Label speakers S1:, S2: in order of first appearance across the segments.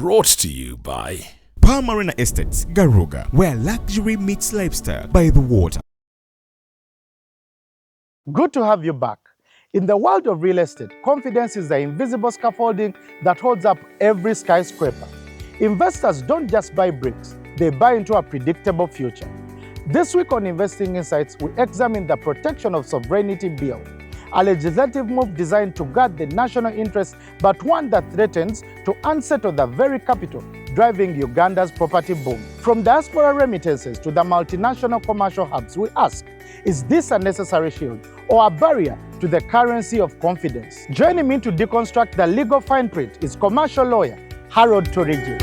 S1: brought to you by
S2: Palm Marina Estates, Garuga, where luxury meets lifestyle by the water.
S3: Good to have you back. In the world of real estate, confidence is the invisible scaffolding that holds up every skyscraper. Investors don't just buy bricks, they buy into a predictable future. This week on Investing Insights, we examine the protection of sovereignty bill, a legislative move designed to guard the national interest, but one that threatens to unsettle the very capital driving Uganda's property boom. From diaspora remittances to the multinational commercial hubs, we ask, is this a necessary shield or a barrier to the currency of confidence? Joining me to deconstruct the legal fine print is commercial lawyer Harold Turigye.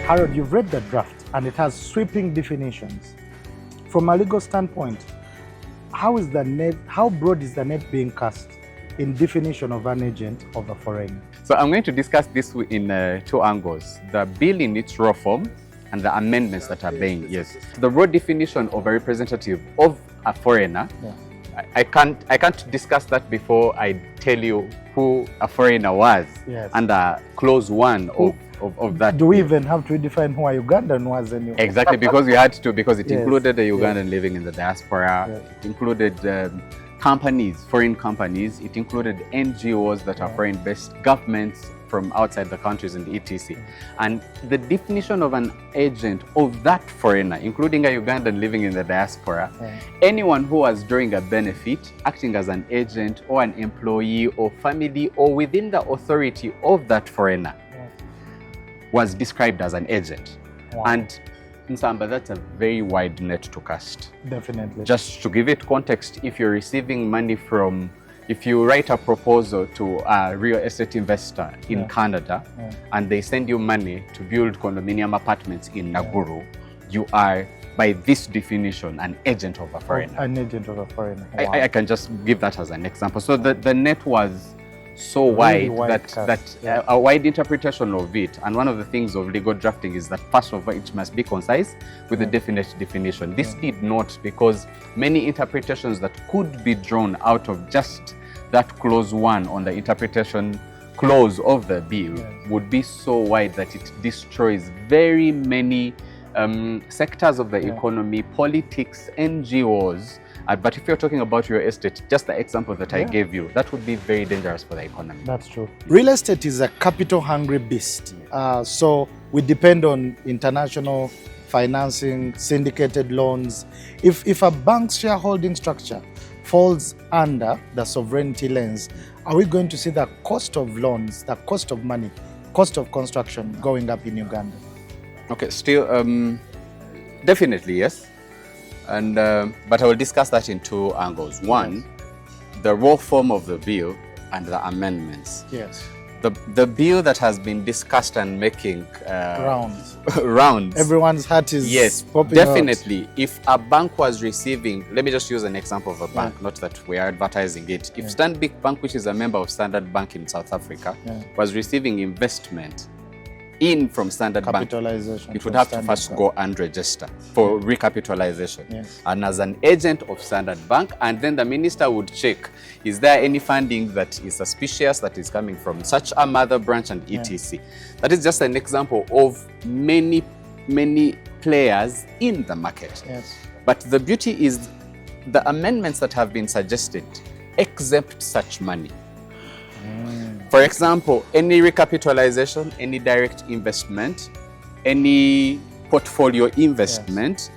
S3: Harold, you've read the draft and it has sweeping definitions. From a legal standpoint, how broad is the net being cast in definition of an agent of a foreigner?
S4: So I'm going to discuss this in two angles: the bill in its raw form and the amendments that are being used. The raw definition of a representative of a foreigner, I can't discuss that before I tell you who a foreigner was under clause 1 of that.
S3: Do we even have to define who a Ugandan was anyway?
S4: Exactly, because we had to, because it included the Ugandan living in the diaspora, it included companies, foreign companies, it included NGOs that are foreign-based, governments from outside the countries and etc. And the definition of an agent of that foreigner, including a Ugandan living in the diaspora, anyone who was drawing a benefit, acting as an agent or an employee or family or within the authority of that foreigner, was described as an agent. And in Samba, that's a very wide net to cast.
S3: Definitely.
S4: Just to give it context, if you're receiving money from, if you write a proposal to a real estate investor in Canada and they send you money to build condominium apartments in Nakuru, you are, by this definition, an agent of a foreigner.
S3: An agent of a foreigner.
S4: I can just give that as an example. So the net was so wide, a wide interpretation of it, and one of the things of legal drafting is that first of all it must be concise with a definite definition. This did not, because many interpretations that could be drawn out of just that clause 1 on the interpretation clause of the bill would be so wide that it destroys very many sectors of the economy, politics, NGOs. But if you're talking about real estate, just the example that I gave you, that would be very dangerous for the economy.
S3: That's true. Real estate is a capital-hungry beast. So we depend on international financing, syndicated loans. If a bank's shareholding structure falls under the sovereignty lens, are we going to see the cost of loans, the cost of money, cost of construction going up in Uganda?
S4: Okay, still, definitely yes. And but I will discuss that in two angles. One, the raw form of the bill and the amendments.
S3: Yes.
S4: The bill that has been discussed and making rounds.
S3: Everyone's heart is popping
S4: definitely.
S3: out.
S4: If a bank was receiving, let me just use an example of a bank, not that we are advertising it. If Stanbic Bank, which is a member of Standard Bank in South Africa, was receiving investment in from Standard Bank, it would have to first go and register for recapitalization. And as an agent of Standard Bank, and then the minister would check, is there any funding that is suspicious that is coming from such a mother branch and etc. That is just an example of many players in the market. But the beauty is the amendments that have been suggested exempt such money. For example, any recapitalization, any direct investment, any portfolio investment,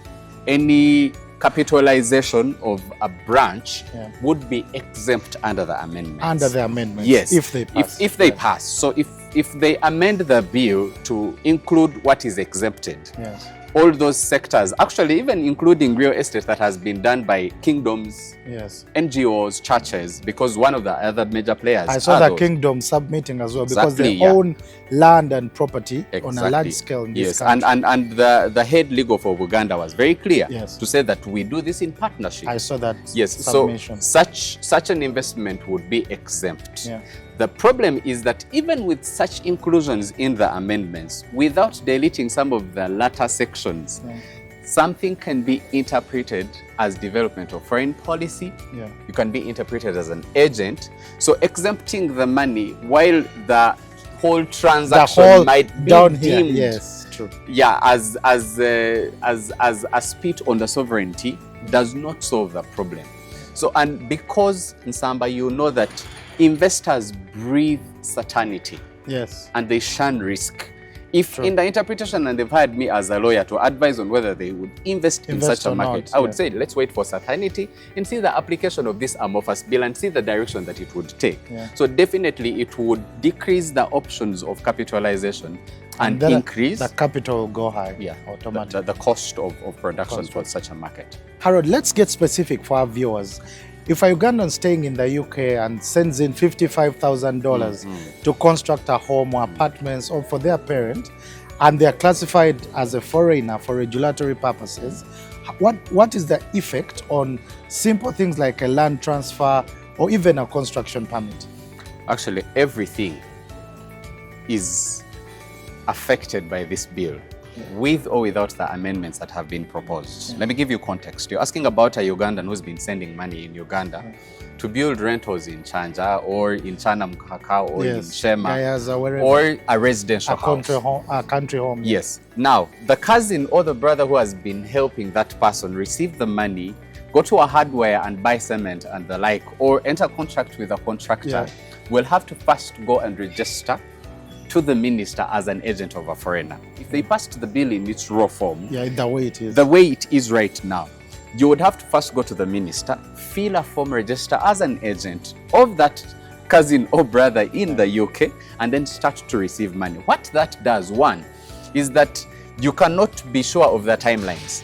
S4: any capitalization of a branch would be exempt under the amendments.
S3: Under the amendments,
S4: yes,
S3: if they pass.
S4: If they pass. So if they amend the bill to include what is exempted, all those sectors, actually even including real estate that has been done by kingdoms, NGOs, churches, because one of the other major players.
S3: I saw the kingdom submitting as well, because they own land and property on a large scale in this country.
S4: And the head legal for Uganda was very clear to say that we do this in partnership.
S3: I saw that
S4: submission. So such an investment would be exempt. The problem is that even with such inclusions in the amendments, without deleting some of the latter sections, something can be interpreted as development of foreign policy.
S3: Yeah.
S4: You can be interpreted as an agent. So exempting the money while the whole transaction might be
S3: down here.
S4: deemed,
S3: Yes, true.
S4: yeah, as a spit on the sovereignty does not solve the problem. So, and because Nsamba, you know that investors breathe certainty.
S3: Yes.
S4: And they shun risk. If
S3: True.
S4: in the interpretation, and they've hired me as a lawyer to advise on whether they would invest in such a
S3: or
S4: market,
S3: not,
S4: I would say let's wait for certainty and see the application of this amorphous bill and see the direction that it would take.
S3: Yeah.
S4: So definitely it would decrease the options of capitalization and increase
S3: the capital will go high.
S4: Yeah,
S3: automatically.
S4: the cost of production for such a market.
S3: Harold, let's get specific for our viewers. If a Ugandan staying in the UK and sends in $55,000 to construct a home or apartments or for their parent, and they are classified as a foreigner for regulatory purposes, what is the effect on simple things like a land transfer or even a construction permit?
S4: Actually, everything is affected by this bill, with or without the amendments that have been proposed. Let me give you context. You're asking about a Ugandan who's been sending money in Uganda to build rentals in Chanja or in Chanamkaka or in Shema or a residential house.
S3: A country home.
S4: Yes. Now, the cousin or the brother who has been helping that person receive the money, go to a hardware and buy cement and the like, or enter contract with a contractor, will have to first go and register to the minister as an agent of a foreigner. If they passed the bill in its raw form,
S3: the
S4: way it is right now, you would have to first go to the minister, fill a form, register as an agent of that cousin or brother in the UK, and then start to receive money. What that does, one, is that you cannot be sure of the timelines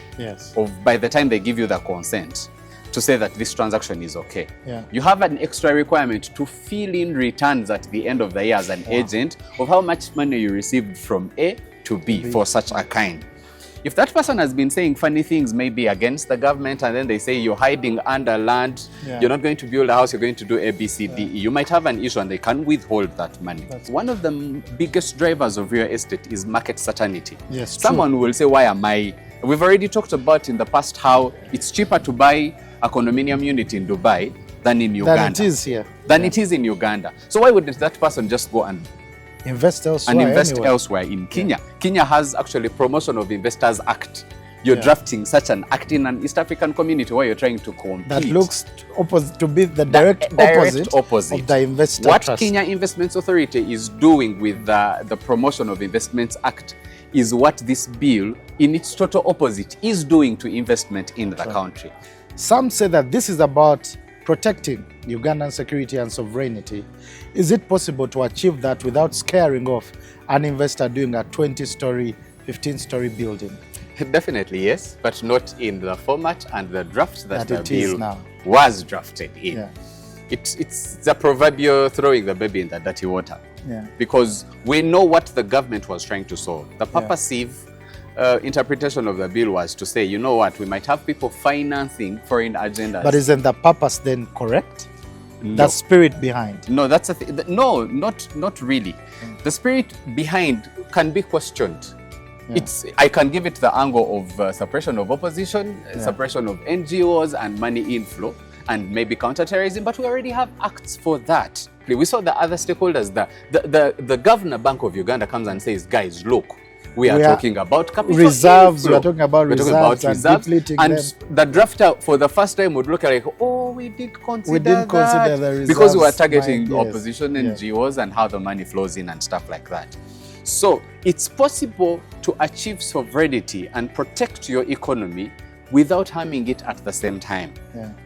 S4: of by the time they give you the consent to say that this transaction is okay. You have an extra requirement to fill in returns at the end of the year as an agent of how much money you received from A to B for such a kind. If that person has been saying funny things, maybe against the government, and then they say you're hiding under land, you're not going to build a house, you're going to do A, B, C, D, E, you might have an issue and they can withhold that money. One of the biggest drivers of real estate is market certainty. Someone will say, why am I? We've already talked about in the past how it's cheaper to buy a condominium unit in Dubai than in Uganda.
S3: Than it is here.
S4: Than it is in Uganda. So why wouldn't that person just go and
S3: invest elsewhere?
S4: Elsewhere in Kenya? Kenya has actually Promotion of Investors Act. You're drafting such an act in an East African community where you're trying to compete.
S3: That looks to be the direct opposite of the investor
S4: What
S3: trust.
S4: Kenya Investments Authority is doing with the Promotion of Investments Act is what this bill, in its total opposite, is doing to investment in the country.
S3: Some say that this is about protecting Ugandan security and sovereignty. Is it possible to achieve that without scaring off an investor doing a 20-story, 15-story building?
S4: Definitely, yes, but not in the format and the draft that the
S3: it is
S4: bill
S3: now.
S4: Was drafted in. It's the proverbial throwing the baby in the dirty water. Because we know what the government was trying to solve. The purposive interpretation of the bill was to say, you know what, we might have people financing foreign agendas.
S3: But isn't the purpose then correct?
S4: No.
S3: The spirit behind?
S4: No, that's a no, not really. The spirit behind can be questioned. I can give it the angle of suppression of opposition, suppression of NGOs and money inflow, and maybe counterterrorism, but we already have acts for that. We saw the other stakeholders, the Governor Bank of Uganda comes and says, guys, look, we are talking about capital
S3: reserves,
S4: inflow.
S3: we are talking about reserves and depleting them.
S4: The drafter for the first time would look at like, oh, we did consider
S3: the reserves.
S4: Because we were targeting opposition NGOs and how the money flows in and stuff like that. So it's possible to achieve sovereignty and protect your economy without harming it at the same time.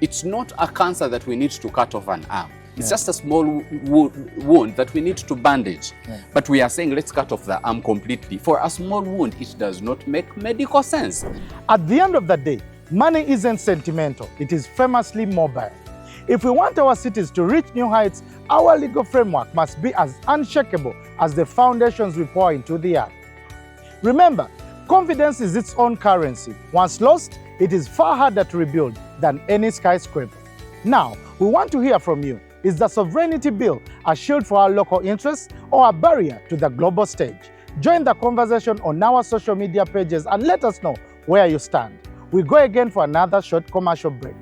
S4: It's not a cancer that we need to cut off an arm. It's just a small wound that we need to bandage. But we are saying let's cut off the arm completely. For a small wound, it does not make medical sense.
S3: At the end of the day, money isn't sentimental. It is famously mobile. If we want our cities to reach new heights, our legal framework must be as unshakable as the foundations we pour into the earth. Remember, confidence is its own currency. Once lost, it is far harder to rebuild than any skyscraper. Now, we want to hear from you. Is the sovereignty bill a shield for our local interests or a barrier to the global stage? Join the conversation on our social media pages and let us know where you stand. We go again for another short commercial break.